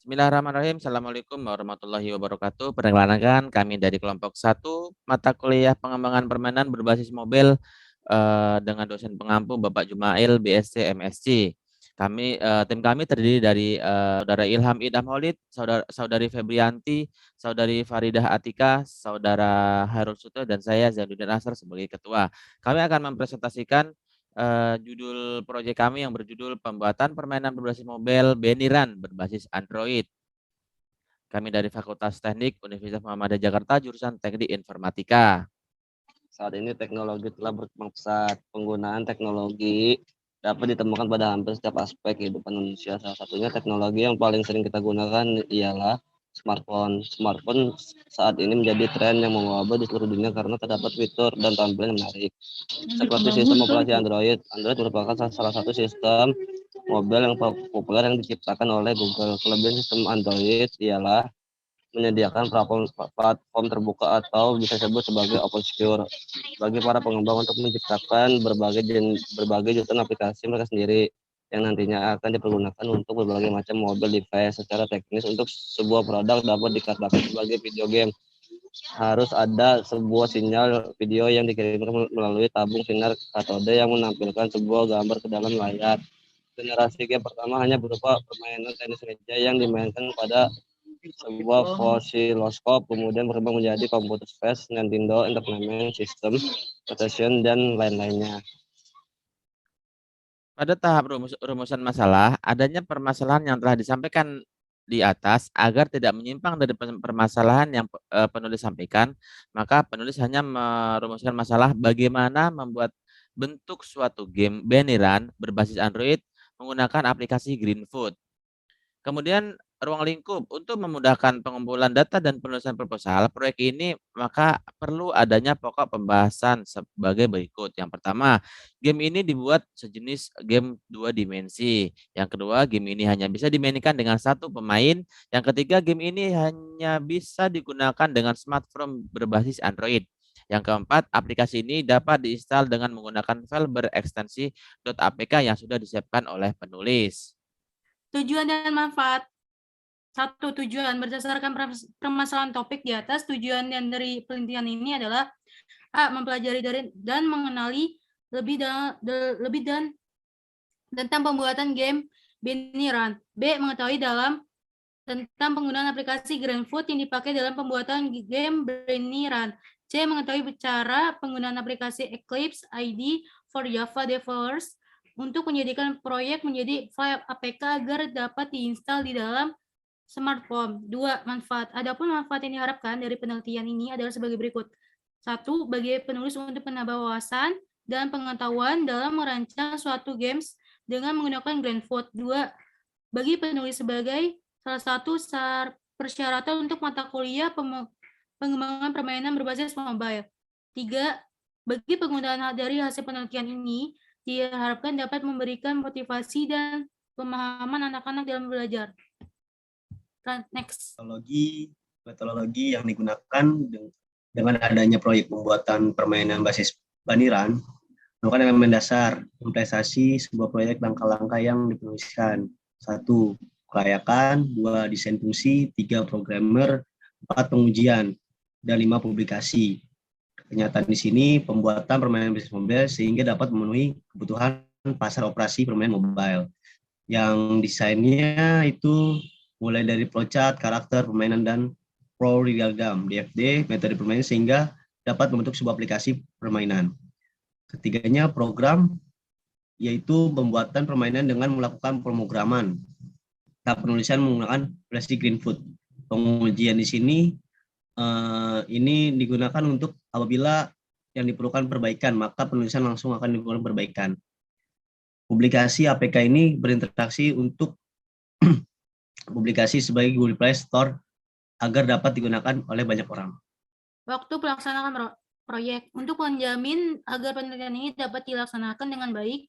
Bismillahirrahmanirrahim. Assalamualaikum warahmatullahi wabarakatuh. Perkenalkan kami dari kelompok 1 mata kuliah pengembangan permainan berbasis mobil dengan dosen pengampu Bapak Jumail BSc MSc. Tim kami terdiri dari Saudara Ilham Idham Maulid, Saudari Febrianti, Saudari Faridah Atika, Saudara Hairul Suto, dan saya Zainuddin Asar sebagai ketua. Kami akan mempresentasikan judul proyek kami yang berjudul Pembuatan Permainan Berbasis Mobile Beniran berbasis Android. Kami dari Fakultas Teknik Universitas Muhammadiyah Jakarta, jurusan Teknik Informatika. Saat ini teknologi telah berkembang pesat. Penggunaan teknologi dapat ditemukan pada hampir setiap aspek kehidupan manusia. Salah satunya teknologi yang paling sering kita gunakan ialah smartphone. Smartphone saat ini menjadi tren yang mewabah di seluruh dunia karena terdapat fitur dan tampilan yang menarik. Seperti sistem operasi Android. Android merupakan salah satu sistem mobil yang populer yang diciptakan oleh Google. Kelebihan sistem Android ialah menyediakan platform terbuka atau bisa disebut sebagai open source bagi para pengembang untuk menciptakan berbagai jenis aplikasi mereka sendiri yang nantinya akan dipergunakan untuk berbagai macam mobile device. Secara teknis, untuk sebuah produk dapat dikatakan sebagai video game, harus ada sebuah sinyal video yang dikirimkan melalui tabung sinar katode yang menampilkan sebuah gambar ke dalam layar. Generasi game pertama hanya berupa permainan tenis meja yang dimainkan pada sebuah osiloskop, kemudian berkembang menjadi komputer space, Nintendo Entertainment System, PlayStation, dan lain-lainnya. Pada tahap rumusan masalah, adanya permasalahan yang telah disampaikan di atas agar tidak menyimpang dari permasalahan yang penulis sampaikan, maka penulis hanya merumuskan masalah bagaimana membuat bentuk suatu game beniran berbasis Android menggunakan aplikasi Greenfoot. Kemudian ruang lingkup untuk memudahkan pengumpulan data dan penulisan proposal proyek ini, maka perlu adanya pokok pembahasan sebagai berikut. Yang pertama, game ini dibuat sejenis game 2 dimensi. Yang kedua, game ini hanya bisa dimainkan dengan satu pemain. Yang ketiga, game ini hanya bisa digunakan dengan smartphone berbasis Android. Yang keempat, aplikasi ini dapat diinstal dengan menggunakan file berekstensi .apk yang sudah disiapkan oleh penulis. Tujuan dan manfaat. 1. Tujuan berdasarkan permasalahan topik di atas, tujuan yang dari penelitian ini adalah A. Mempelajari dan mengenali lebih dan tentang pembuatan game beniran. B. Mengetahui tentang penggunaan aplikasi Greenfoot yang dipakai dalam pembuatan game beniran. C. Mengetahui cara penggunaan aplikasi Eclipse IDE for Java developers untuk menjadikan proyek menjadi file APK agar dapat diinstal di dalam smartphone. 2. Manfaat. Adapun manfaat yang diharapkan dari penelitian ini adalah sebagai berikut. 1. Bagi penulis untuk menambah wawasan dan pengetahuan dalam merancang suatu games dengan menggunakan Greenfoot. 2. Bagi penulis sebagai salah satu persyaratan untuk mata kuliah pengembangan permainan berbasis mobile. 3. Bagi penggunaan dari hasil penelitian ini diharapkan dapat memberikan motivasi dan pemahaman anak-anak dalam belajar. Next. Metodologi yang digunakan dengan adanya proyek pembuatan permainan basis baniran merupakan elemen dasar implementasi sebuah proyek langkah-langkah yang dipenuliskan. 1. Kelayakan, 2. Desain fungsi, 3. Programmer, 4. Pengujian, dan 5. Publikasi. Kenyataan di sini pembuatan permainan basis mobile sehingga dapat memenuhi kebutuhan pasar operasi permainan mobile. Yang desainnya itu mulai dari flowchart, karakter permainan, dan pro diagram, DFD, metode permainan sehingga dapat membentuk sebuah aplikasi permainan. Ketiganya program, yaitu pembuatan permainan dengan melakukan pemrograman. Tahap penulisan menggunakan aplikasi Greenfoot. Pengujian di sini ini digunakan untuk apabila yang diperlukan perbaikan, maka penulisan langsung akan diperlukan perbaikan. Publikasi APK ini berinteraksi untuk publikasi sebagai Google Play Store agar dapat digunakan oleh banyak orang. Waktu pelaksanaan proyek. Untuk menjamin agar penelitian ini dapat dilaksanakan dengan baik,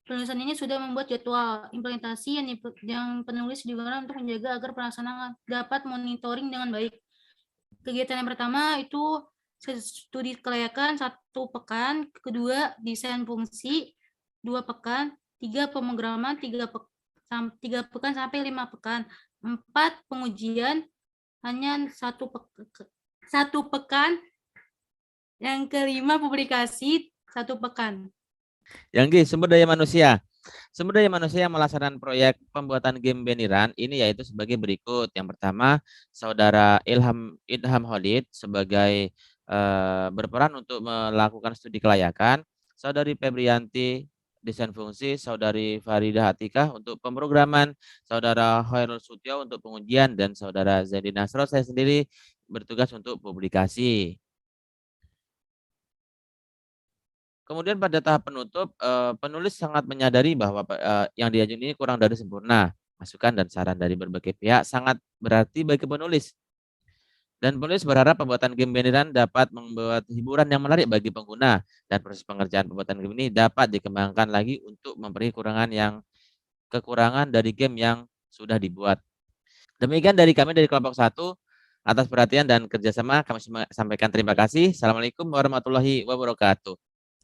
penulisan ini sudah membuat jadwal implementasi yang penulis digunakan untuk menjaga agar pelaksanaan dapat monitoring dengan baik. Kegiatan yang pertama itu studi kelayakan 1 pekan, kedua desain fungsi 2 pekan, 3 pemrograman 1 3 pekan sampai 5 pekan. 4 pengujian hanya 1 pekan. Yang kelima publikasi 1 pekan. Yang G, sumber daya manusia. Sumber daya manusia yang melaksanakan proyek pembuatan game Beniran ini yaitu sebagai berikut. Yang pertama, Saudara Ilham Khalid sebagai berperan untuk melakukan studi kelayakan, Saudari Febrianti desain fungsi, Saudari Faridah Atikah untuk pemrograman, Saudara Khairul Sutyo untuk pengujian, dan Saudara Zaidi Nasro saya sendiri bertugas untuk publikasi. Kemudian pada tahap penutup, penulis sangat menyadari bahwa yang diajukan ini kurang dari sempurna. Masukan dan saran dari berbagai pihak sangat berarti bagi penulis. Dan penulis berharap pembuatan game Beniran dapat membuat hiburan yang menarik bagi pengguna dan proses pengerjaan pembuatan game ini dapat dikembangkan lagi untuk mempenuhi kekurangan dari game yang sudah dibuat. Demikian dari kami dari kelompok 1. Atas perhatian dan kerjasama kami sampaikan terima kasih. Assalamualaikum warahmatullahi wabarakatuh.